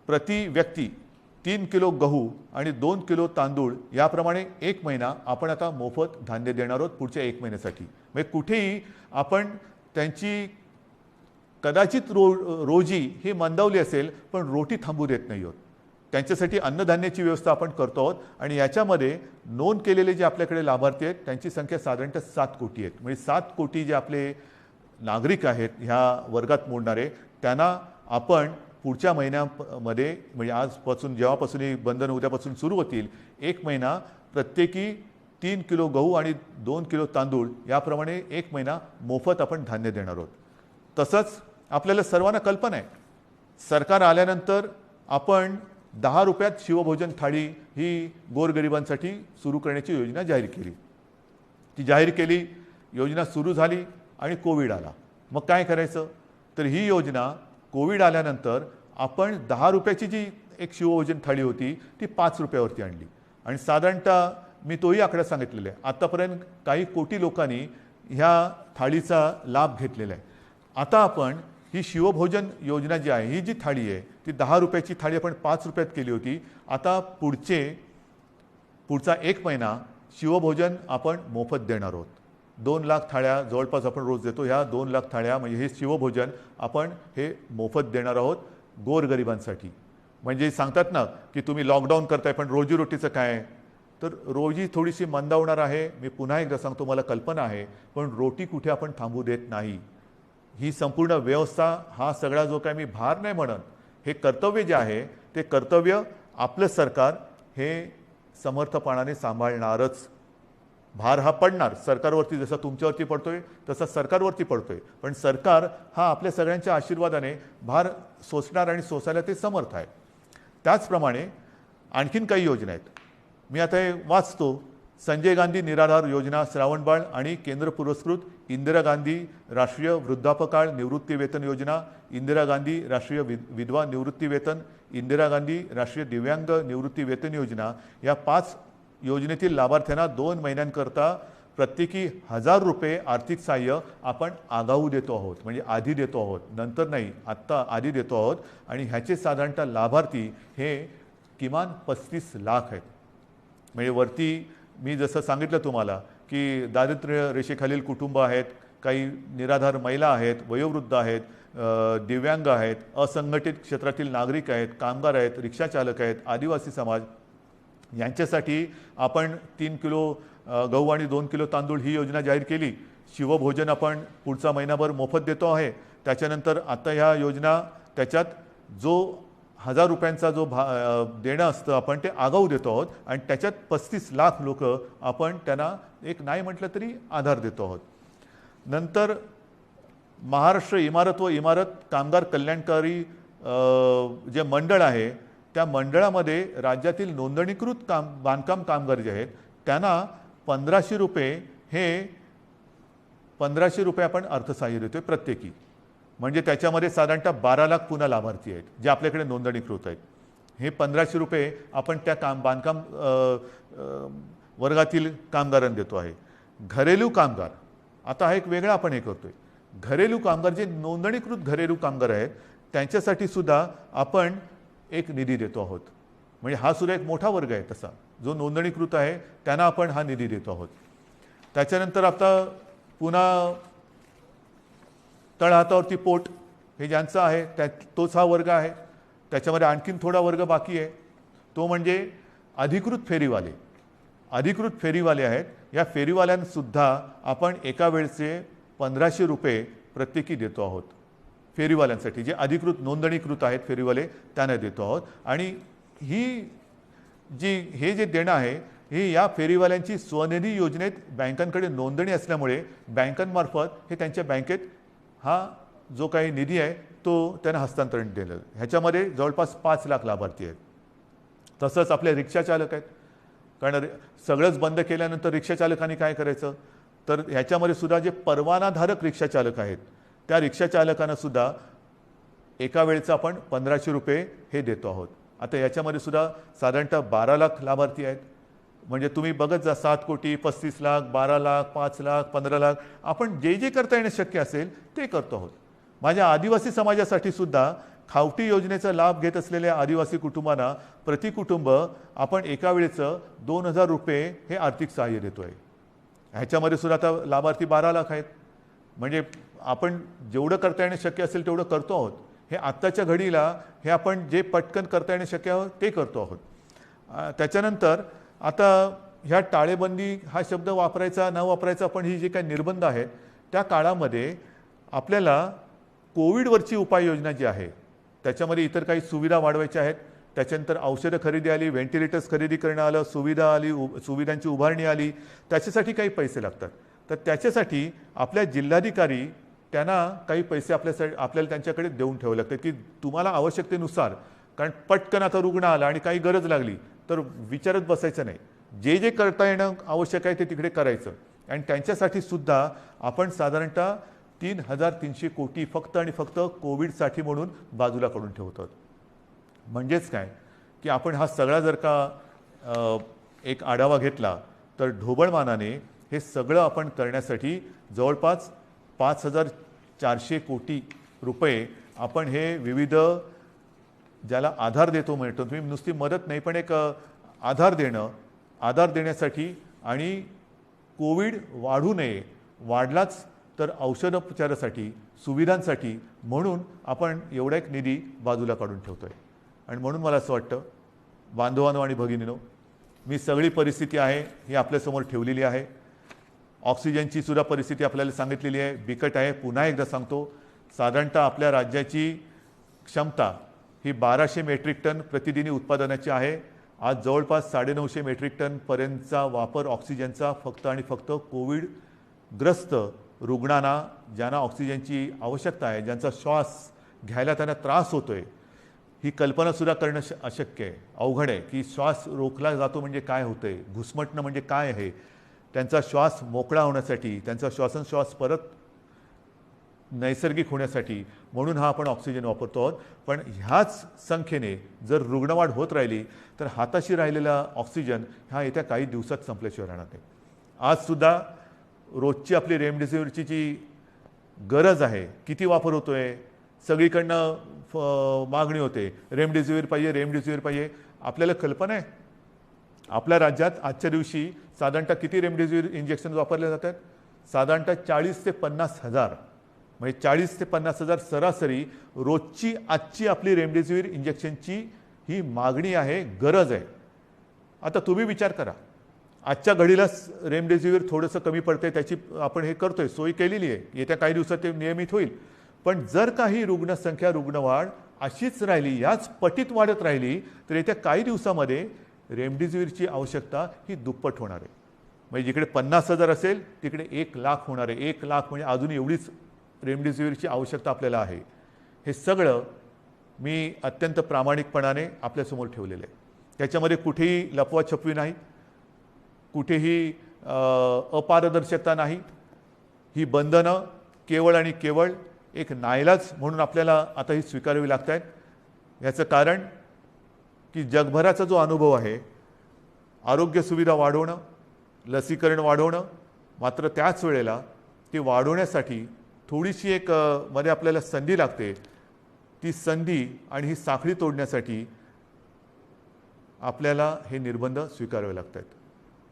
प्रति व्यक्ती 3 किलो गहू आणि 2 किलो तांदूळ याप्रमाणे 1 महिना आपण आता मोफत धान्य देणार आहोत पुढच्या 1 महिन्यासाठी. म्हणजे कुठेही आपण त्यांची कदाचित रोजी ही मंदावली असेल पण रोटी थांबू देत नाही आहोत. त्यांच्यासाठी अन्नधान्याची व्यवस्था आपण करतो आहोत आणि याच्यामध्ये नोंद केलेले जे आपल्याकडे लाभार्थी आहेत त्यांची संख्या साधारणतः 7 कोटी आहेत. म्हणजे 7 कोटी जे आपले नागरिक आहेत ह्या वर्गात मोडणारे, त्यांना आपण पुढच्या महिन्यामध्ये, म्हणजे आजपासून जेव्हापासून ही बंधन उद्यापासून सुरू होतील, 1 महिना प्रत्येकी 3 किलो गहू आणि 2 किलो तांदूळ याप्रमाणे 1 महिना मोफत आपण धान्य देणार आहोत. तसंच आपल्याला सर्वांना कल्पना आहे, सरकार आल्यानंतर आपण 10 रुपयात शिवभोजन थाळी ही गोरगरिबांसाठी सुरू करण्याची योजना जाहीर केली. ती जाहीर केली, योजना सुरू झाली आणि कोविड आला. मग काय करायचं? तर ही योजना कोविड आल्यानंतर आपण 10 रुपयाची जी एक शिवभोजन थाळी होती ती 5 रुपयावरती आणली आणि साधारणतः मी तोही आकडा सांगितलेला आहे, आतापर्यंत काही कोटी लोकांनी ह्या थाळीचा लाभ घेतलेला आहे. आता आपण ही शिवभोजन योजना जी आहे, ही जी थाळी आहे ती 10 रुपयाची थाळी आपण 5 रुपयात केली होती. आता पुढचा 1 महिना शिवभोजन आपण मोफत देणार आहोत. 2 लाख थाळ्या जवळपास आपण रोज देतो. ह्या 2 लाख थाळ्या म्हणजे हे शिवभोजन आपण हे मोफत देणार आहोत गोरगरिबांसाठी. म्हणजे सांगतात ना की तुम्ही लॉकडाऊन करताय पण रोजीरोटीचं काय, तर रोजी थोडीशी मंदावणार आहे. मी पुन्हा एकदा सांगतो, मला कल्पना आहे, पण रोटी कुठे आपण थांबू देत नाही. ही संपूर्ण व्यवस्था, हा सगळा जो काय मी भार नाही म्हणत, हे कर्तव्य जे आहे ते कर्तव्य आपलं सरकार हे समर्थपणाने सांभाळणारच. भार हा पडणार सरकारवरती, जसा तुमच्यावरती पडतोय तसा सरकारवरती पडतोय, पण सरकार हा आपल्या सगळ्यांच्या आशीर्वादाने भार सोसणार आणि सोसायला ते समर्थ आहे. त्याचप्रमाणे आणखीन काही योजना आहेत. मी आता हे वाचतो. संजय गांधी निराधार योजना, श्रावणबाळ आणि केंद्र पुरस्कृत इंदिरा गांधी राष्ट्रीय वृद्धापकाळ निवृत्ती वेतन योजना, इंदिरा गांधी राष्ट्रीय विधवा निवृत्ती वेतन, इंदिरा गांधी राष्ट्रीय दिव्यांग निवृत्ती वेतन योजना, या 5 योजनेतील लाभार्थ्यांना 2 महिन्यांकरता प्रत्येकी 1000 रुपये आर्थिक सहाय्य आपण आगाऊ देतो आहोत. म्हणजे आधी देतो आहोत, नंतर नाही, आत्ता आधी देतो आहोत. आणि ह्याचे साधारणतः लाभार्थी हे किमान 35 लाख आहेत. म्हणजे वरती मी जसं सांगितलं तुम्हाला की दारिद्र्य रेषेखालील कुटुंब आहेत, काही निराधार महिला आहेत, वयोवृद्ध आहेत, दिव्यांग आहेत, असंघटित क्षेत्रातील नागरिक आहेत, कामगार आहेत, रिक्षा चालक आहेत, आदिवासी समाज, यांच्यासाठी आपण 3 किलो गहू आणि 2 किलो तांदूळ ही योजना जाहीर केली. शिवभोजन आपण पुढचा महिनाभर मोफत देतो आहे. त्याच्यानंतर आता ह्या योजना, त्याच्यात जो 1000 रुपयांचा जो देणं असतं आपण ते आगाऊ देतो आहोत आणि त्याच्यात 35 लाख लोक आपण त्यांना एक नाही म्हटलं तरी आधार देतो आहोत. नंतर महाराष्ट्र इमारत व इमारत कामगार कल्याणकारी जे मंडळ आहे, त्या मंडळामध्ये राज्यातील नोंदणीकृत बांधकाम कामगार जे आहेत त्यांना 1500 रुपये, हे 1500 रुपये आपण अर्थसहाय्य देतोय प्रत्येकी. म्हणजे त्याच्यामध्ये साधारणतः 12 लाख पुन्हा लाभार्थी आहेत जे आपल्याकडे नोंदणीकृत आहेत. हे 1500 रुपये आपण त्या बांधकाम वर्गातील कामगारांना देतो आहे. घरेलू कामगार, आता हा एक वेगळा आपण हे करतोय. घरेलू कामगार जे नोंदणीकृत घरेलू कामगार आहेत त्यांच्यासाठी सुद्धा आपण एक निधी देतो आहोत. म्हणजे हा सुद्धा एक मोठा वर्ग आहे तसा, जो नोंदणीकृत आहे त्यांना आपण हा निधी देतो आहोत. त्याच्यानंतर आता पुन्हा तळहातावरती पोट, हे ज्यांचं आहे तोच हा वर्ग आहे. त्याच्यामध्ये आणखीन थोडा वर्ग बाकी आहे, तो म्हणजे अधिकृत फेरीवाले. अधिकृत फेरीवाले आहेत, या फेरीवाल्यांसुद्धा आपण एका वेळचे 1500 रुपये प्रत्येकी देतो आहोत. फेरीवाल्यांसाठी जे अधिकृत नोंदणीकृत आहेत फेरीवाले त्यांना देतो आहोत. आणि हे जे देणं आहे हे या फेरीवाल्यांची स्वनिधी योजनेत बँकांकडे नोंदणी असल्यामुळे बँकांमार्फत हे त्यांच्या बँकेत हा जो काही निधी आहे तो त्यांना हस्तांतरण दिलं. ह्याच्यामध्ये जवळपास 5 लाख लाभार्थी आहेत. तसंच आपले रिक्षा चालक आहेत, कारण सगळंच बंद केल्यानंतर रिक्षा चालकांनी काय करायचं, तर ह्याच्यामध्ये सुद्धा जे परवानाधारक रिक्षा चालक आहेत त्या रिक्षा चालकांना सुद्धा एका वेळेचं आपण 1500 रुपये हे देतो आहोत. आता याच्यामध्ये सुद्धा साधारणतः 12 लाख लाभार्थी आहेत. म्हणजे तुम्ही बघत जा, 7 कोटी, 35 लाख, 12 लाख, 5 लाख, 15 लाख, आपण जे जे करता येणं शक्य असेल ते करतो आहोत. माझ्या आदिवासी समाजासाठी सुद्धा खावटी योजनेचा लाभ घेत असलेल्या आदिवासी कुटुंबांना प्रति कुटुंब आपण एका वेळेचं 2000 रुपये हे आर्थिक सहाय्य देतोय. ह्याच्यामध्ये सुद्धा आता लाभार्थी 12 लाख आहेत. म्हणजे आपण जेवढं करता येणं शक्य असेल तेवढं करतो आहोत. हे आत्ताच्या घडीला हे आपण जे पटकन करता येणं शक्य आहे ते करतो आहोत. त्याच्यानंतर आता ह्या टाळेबंदी हा शब्द वापरायचा न वापरायचा, पण ही जे काही निर्बंध आहेत त्या काळामध्ये आपल्याला कोविडवरची उपाययोजना जी आहे त्याच्यामध्ये इतर काही सुविधा वाढवायच्या आहेत. त्याच्यानंतर औषधं खरेदी आली, व्हेंटिलेटर्स खरेदी करणं आलं, सुविधा आली, सुविधांची उभारणी आली, त्याच्यासाठी काही पैसे लागतात. तर त्याच्यासाठी आपल्या जिल्हाधिकारी त्यांना काही पैसे आपल्याला त्यांच्याकडे देऊन ठेवावे लागतात की तुम्हाला आवश्यकतेनुसार, कारण पटकन आता रुग्ण आला आणि काही गरज लागली तर विचारत बसायचं नाही, जे जे करता येणं आवश्यक आहे ते तिकडे करायचं. आणि त्यांच्यासाठी सुद्धा आपण साधारणतः 3300 कोटी फक्त आणि फक्त कोविडसाठी म्हणून बाजूला काढून ठेवतो. म्हणजेच काय की आपण हा सगळा जर का एक आढावा घेतला तर ढोबळमानाने हे सगळं आपण करण्यासाठी जवळपास 5400 कोटी रुपये आपण हे विविध ज्याला आधार देतो म्हणतो, तुम्ही नुसती मदत नाही पण एक आधार देण्यासाठी आणि कोविड वाढू नये वाढलाच तर औषधोपचारासाठी सुविधांसाठी म्हणून आपण एवढा एक निधी बाजूला काढून ठेवतो आहे. आणि म्हणून मला असं वाटतं बांधवांनो आणि भगिनींनो, मी सगळी परिस्थिती आहे ही आपल्यासमोर ठेवलेली आहे. ऑक्सिजनची सुद्धा परिस्थिती आपल्याला सांगितलेली आहे, बिकट आहे. पुन्हा एकदा सांगतो, साधारणतः आपल्या राज्याची क्षमता ही 1200 मेट्रिक टन प्रतिदिनी उत्पादनाची आहे. आज जवळपास 950 मेट्रिक टनपर्यंतचा वापर ऑक्सिजनचा फक्त आणि फक्त कोविडग्रस्त रुग्णांना, ज्यांना ऑक्सिजनची आवश्यकता आहे, ज्यांचा श्वास घ्यायला त्यांना त्रास होतो आहे, ही कल्पनासुद्धा करणं अशक्य आहे, अवघड आहे की श्वास रोखला जातो म्हणजे काय होतं आहे, घुसमटणं म्हणजे काय आहे. त्यांचा श्वास मोकळा होण्यासाठी, त्यांचा श्वासोच्छ्वास परत नैसर्गिक होण्यासाठी म्हणून हा आपण ऑक्सिजन वापरतो आहोत. पण ह्याच संख्येने जर रुग्णवाढ होत राहिली तर हाताशी राहिलेला ऑक्सिजन हा येत्या काही दिवसात संपल्याशिवाय राहणार नाही. आजसुद्धा रोजची आपली रेमडेसिवीरची जी गरज आहे, किती वापर होतो आहे, सगळीकडनं मागणी होते, रेमडेसिवीर पाहिजे, रेमडेसिवीर पाहिजे. आपल्याला कल्पना आहे आपल्या राज्यात आजच्या दिवशी साधारणतः किती रेमडेसिवीर इंजेक्शन वापरले जातात? साधारणतः 40 ते 50 हजार, म्हणजे 40 ते 50 हजार सरासरी रोजची आजची आपली रेमडेसिवीर इंजेक्शनची ही मागणी आहे, गरज आहे. आता तुम्ही विचार करा, आजच्या घडीला रेमडेसिवीर थोडंसं कमी पडते, त्याची आपण हे करतोय, सोयी केलेली आहे, येत्या काही दिवसात ते नियमित होईल. पण जर काही रुग्णसंख्या, रुग्णवाढ अशीच राहिली, याच पटीत वाढत राहिली तर येत्या काही दिवसामध्ये रेमडेसिवीरची आवश्यकता ही दुप्पट होणार आहे. म्हणजे जिकडे 50 हजार असेल तिकडे 1 लाख होणार आहे. 1 लाख म्हणजे अजून एवढीच रेमडेसिवीरची आवश्यकता आपल्याला आहे. हे सगळं मी अत्यंत प्रामाणिकपणाने आपल्यासमोर ठेवलेलं आहे. त्याच्यामध्ये कुठेही लपवाछपवी नाही, कुठेही अपारदर्शकता नाही. ही बंधनं केवळ आणि केवळ एक नाईलाज म्हणून आपल्याला आता ही स्वीकारावी लागत आहेत. याचं कारण की जगभराचा जो अनुभव आहे, आरोग्य सुविधा वाढवणं, लसीकरण वाढवणं, मात्र त्याच वेळेला ते वाढवण्यासाठी थोडीशी एक मध्ये आपल्याला संधी लागते. ती संधी आणि ही साखळी तोडण्यासाठी आपल्याला हे निर्बंध स्वीकारावे लागत आहेत.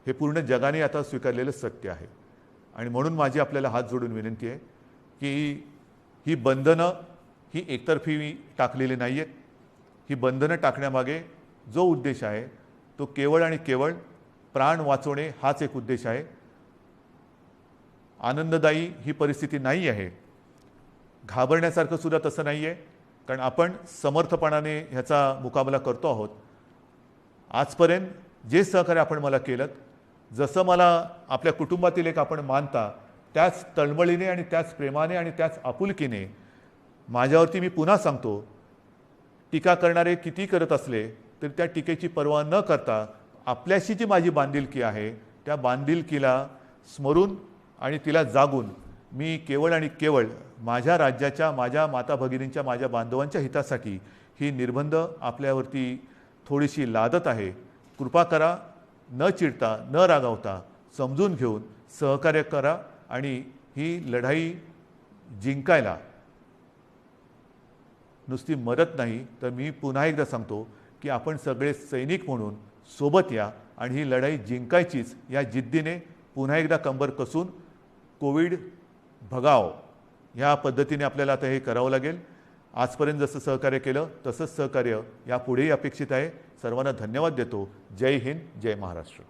हे पूर्ण जगाने आता स्वीकारलेलं सत्य आहे. आणि म्हणून माझी आपल्याला हात जोडून विनंती आहे की ही बंधनं ही एकतर्फी टाकलेली नाही आहेत. ही बंधनं टाकण्यामागे जो उद्देश आहे तो केवळ आणि केवळ प्राण वाचवणे हाच एक उद्देश आहे. आनंददायी ही परिस्थिती नाही आहे, घाबरण्यासारखं सुद्धा तसं नाही आहे, कारण आपण समर्थपणाने ह्याचा मुकाबला करतो आहोत. आजपर्यंत जे सहकार्य आपण मला केलं, जसं मला आपल्या कुटुंबातील एक आपण मानता, त्याच तळमळीने आणि त्याच प्रेमाने आणि त्याच आपुलकीने माझ्यावरती मी पुन्हा सांगतो, टीका करणारे किती करत असले तरी त्या टीकेची पर्वा न करता आपल्याशी जी माझी बांधिलकी आहे त्या बांधिलकीला स्मरून आणि तिला जागून मी केवळ आणि केवळ माझ्या राज्याच्या, माझ्या माता भगिनींच्या, माझ्या बांधवांच्या हितासाठी ही निर्बंध आपल्यावरती थोडीशी लादत आहे. कृपा करा, न चिडता, न रागावता, समजून घेऊन सहकार्य करा आणि ही लढाई जिंकायला नुसती मदत नाही तर मी पुन्हा एकदा सांगतो की आपण सगळे सैनिक म्हणून सोबत या आणि ही लढाई जिंकायचीच या जिद्दीने पुन्हा एकदा कंबर कसून कोविड भगाव ह्या पद्धतीने आपल्याला आता हे करावं लागेल. आजपर्यंत जसं सहकार्य केलं तसंच सहकार्य यापुढेही अपेक्षित आहे. सर्वांना धन्यवाद देतो. जय हिंद, जय महाराष्ट्र.